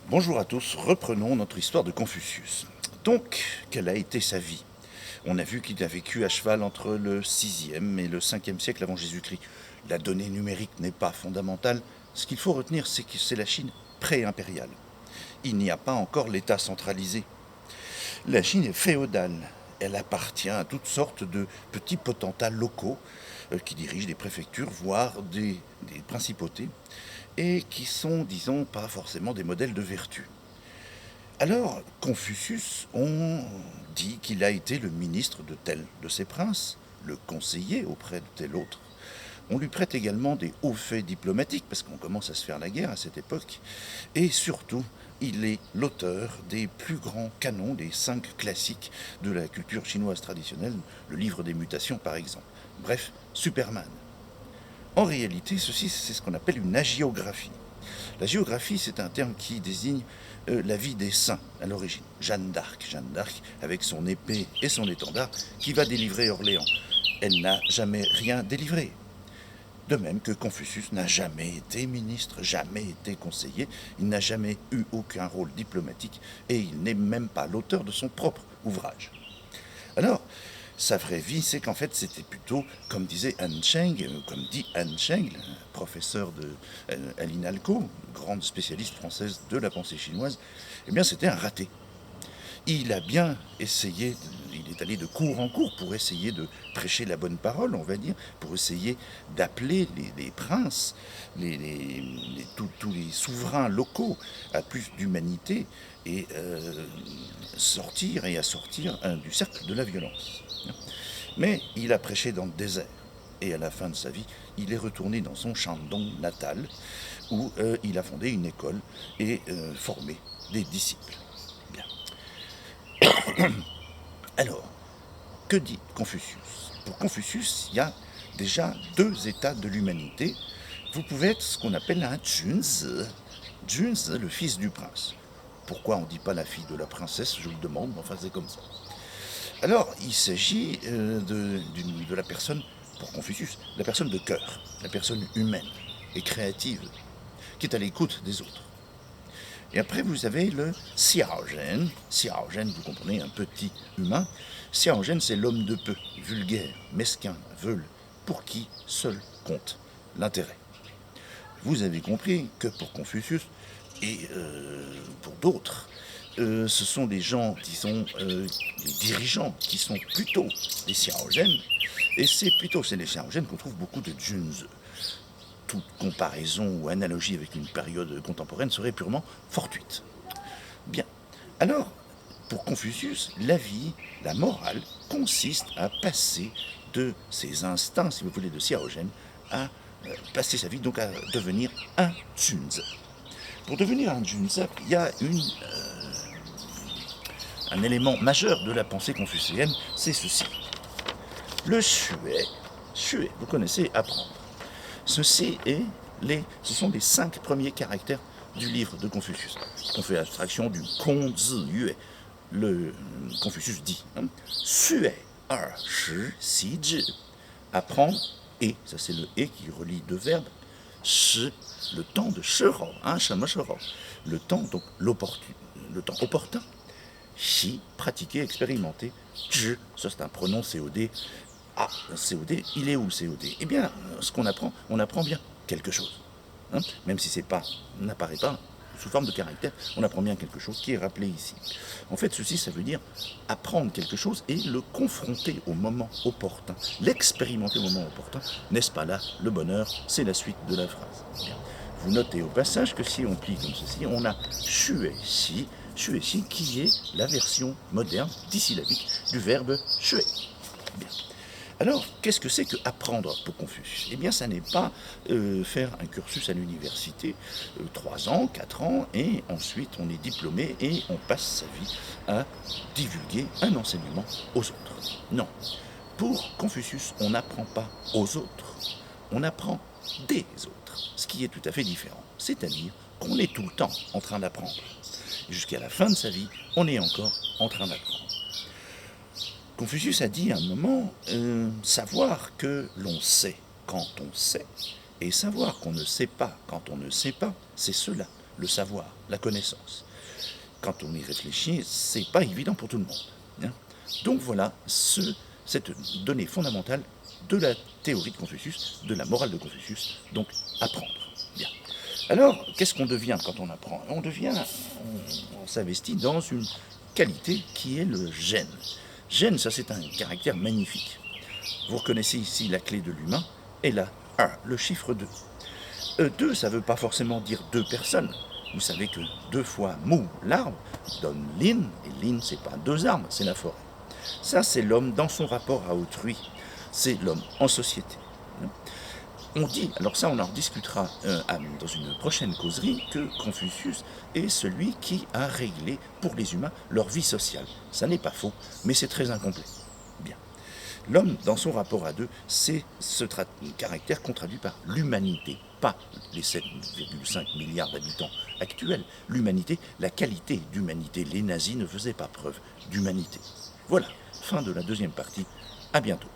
Bonjour à tous, reprenons notre histoire de Confucius. Donc, quelle a été sa vie? On a vu qu'il a vécu à cheval entre le 6e et le 5e siècle avant Jésus-Christ. La donnée numérique n'est pas fondamentale. Ce qu'il faut retenir, c'est que c'est la Chine pré-impériale. Il n'y a pas encore l'État centralisé. La Chine est féodale. Elle appartient à toutes sortes de petits potentats locaux qui dirigent des préfectures, voire des principautés, et qui sont, disons, pas forcément des modèles de vertu. Alors, Confucius, on dit qu'il a été le ministre de tel de ces princes, le conseiller auprès de tel autre. On lui prête également des hauts faits diplomatiques, parce qu'on commence à se faire la guerre à cette époque. Et surtout, il est l'auteur des plus grands canons, des 5 classiques de la culture chinoise traditionnelle, le livre des mutations par exemple. Bref, Superman. En réalité, ceci, c'est ce qu'on appelle une hagiographie. La géographie, c'est un terme qui désigne la vie des saints à l'origine. Jeanne d'Arc avec son épée et son étendard, qui va délivrer Orléans. Elle n'a jamais rien délivré. De même que Confucius n'a jamais été ministre, jamais été conseiller, il n'a jamais eu aucun rôle diplomatique et il n'est même pas l'auteur de son propre ouvrage. Alors, sa vraie vie, c'est qu'en fait, c'était plutôt, comme disait Han Cheng, comme dit Han Cheng, professeur de l'INALCO, grande spécialiste française de la pensée chinoise, eh bien, c'était un raté. Il a bien essayé, il est allé de cours en cours pour essayer de prêcher la bonne parole, on va dire, pour essayer d'appeler les princes, tous les souverains locaux à plus d'humanité et sortir et assortir du cercle de la violence. Mais il a prêché dans le désert. Et à la fin de sa vie, il est retourné dans son Shandong natal, où il a fondé une école et formé des disciples. Bien. Alors, que dit Confucius? Pour Confucius, il y a déjà 2 états de l'humanité. Vous pouvez être ce qu'on appelle un Junzi. Junzi, le fils du prince. Pourquoi on ne dit pas la fille de la princesse, je vous le demande, mais enfin c'est comme ça. Alors, il s'agit de la personne, pour Confucius, la personne de cœur, la personne humaine et créative, qui est à l'écoute des autres. Et après, vous avez le Xiaozhen. Xiaozhen, vous comprenez, un petit humain. Xiaozhen, c'est l'homme de peu, vulgaire, mesquin, veule, pour qui seul compte l'intérêt. Vous avez compris que pour Confucius et pour d'autres, ce sont des gens, disons, des dirigeants qui sont plutôt des Xiaozhen, et c'est les Xiaozhen qu'on trouve beaucoup de Junzi. Toute comparaison ou analogie avec une période contemporaine serait purement fortuite. Bien. Alors, pour Confucius, la vie, la morale, consiste à passer de ses instincts, si vous voulez, de Xiaozhen, à passer sa vie, donc à devenir un Junzi. Pour devenir un Junzi, il y a un élément majeur de la pensée confucéenne, c'est ceci. Le shui, vous connaissez, apprendre. Ce sont les 5 premiers caractères du livre de Confucius. On fait abstraction du Kongzi Yue. Le Confucius dit Sui er shi xi zhi. Apprendre, et, ça c'est le et qui relie 2 verbes, shi, le temps de shero, le temps, donc le temps opportun, xi, pratiquer, expérimenter, zhi, ça c'est un pronom COD. Ah, COD, il est où le COD? Eh bien, ce qu'on apprend, on apprend bien quelque chose. Même si c'est pas, n'apparaît pas sous forme de caractère, on apprend bien quelque chose qui est rappelé ici. En fait, ceci, ça veut dire apprendre quelque chose et le confronter au moment opportun, l'expérimenter au moment opportun. N'est-ce pas là le bonheur? C'est la suite de la phrase. Bien. Vous notez au passage que si on plie comme ceci, on a shueshi, qui est la version moderne, dissyllabique, du verbe shuer. Bien. Alors, qu'est-ce que c'est que apprendre pour Confucius? Eh bien, ça n'est pas faire un cursus à l'université, 3 ans, 4 ans, et ensuite on est diplômé et on passe sa vie à divulguer un enseignement aux autres. Non. Pour Confucius, on n'apprend pas aux autres, on apprend des autres, ce qui est tout à fait différent. C'est-à-dire qu'on est tout le temps en train d'apprendre. Jusqu'à la fin de sa vie, on est encore en train d'apprendre. Confucius a dit à un moment, savoir que l'on sait quand on sait, et savoir qu'on ne sait pas quand on ne sait pas, c'est cela le savoir, la connaissance. Quand on y réfléchit, c'est pas évident pour tout le monde, hein. Donc voilà cette donnée fondamentale de la théorie de Confucius, de la morale de Confucius, donc apprendre. Bien. Alors, qu'est-ce qu'on devient quand on apprend? On s'investit dans une qualité qui est le gène. Gène, ça c'est un caractère magnifique. Vous reconnaissez ici la clé de l'humain, et là, 1, le chiffre 2. 2, ça ne veut pas forcément dire 2 personnes. Vous savez que 2 fois mou, l'arbre, donne lin, et lin, c'est pas 2 arbres, c'est la forêt. Ça, c'est l'homme dans son rapport à autrui. C'est l'homme en société. On dit, alors ça on en discutera dans une prochaine causerie, que Confucius est celui qui a réglé pour les humains leur vie sociale. Ça n'est pas faux, mais c'est très incomplet. Bien. L'homme, dans son rapport à deux, c'est ce caractère qu'on traduit par l'humanité, pas les 7,5 milliards d'habitants actuels. L'humanité, la qualité d'humanité. Les nazis ne faisaient pas preuve d'humanité. Voilà, fin de la deuxième partie. À bientôt.